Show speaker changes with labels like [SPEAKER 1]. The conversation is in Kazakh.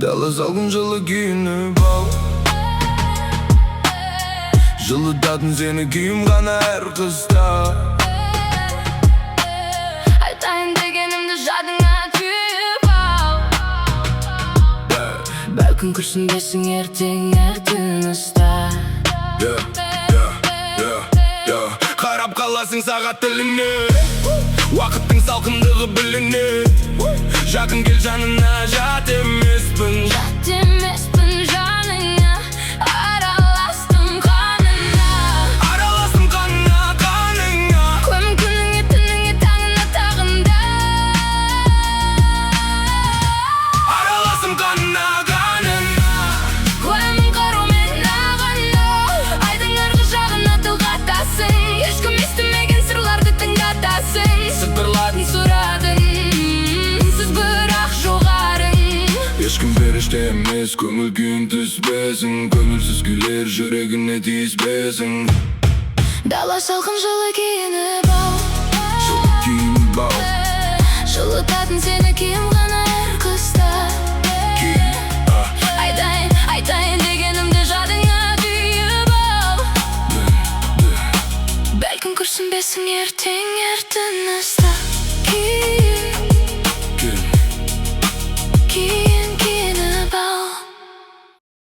[SPEAKER 1] Dala salgın жылы kiyinip al. Жылытатын seni күйім ғана әр қызда.
[SPEAKER 2] Айтайын дегенімді жадыңа түйіп ал. Бәлкім күрсінбесің ертең тыныста.
[SPEAKER 1] Қарап қаласың сағат тіліне, уақыттың салқындығы біліне. Жақын кел жанына, жат емеспін
[SPEAKER 2] жаныңа, араластым қаныңа. Көмім күніңе, түніңе, таңына, тағында.
[SPEAKER 1] Араластым қаныңа.
[SPEAKER 2] Көмім қарумен ағына, айдың арғы жағына тіл қатасың. Ешкім естімеген сырларды тыңдатасың. Сыбырлатын сұрадың, сіз бірақ жоғарың.
[SPEAKER 1] Ешкім періште емес, көңіл күйін түспесін. Көңілсіз күйлер жүрегіне тиіспесін.
[SPEAKER 2] Дала салқын жылы киініп ал. Жылытатын сені киім ғана әр қыста. Айтайын дегенімді жадыңа түйіп ал. Бәлкім күрсінбесің ертең тыныста.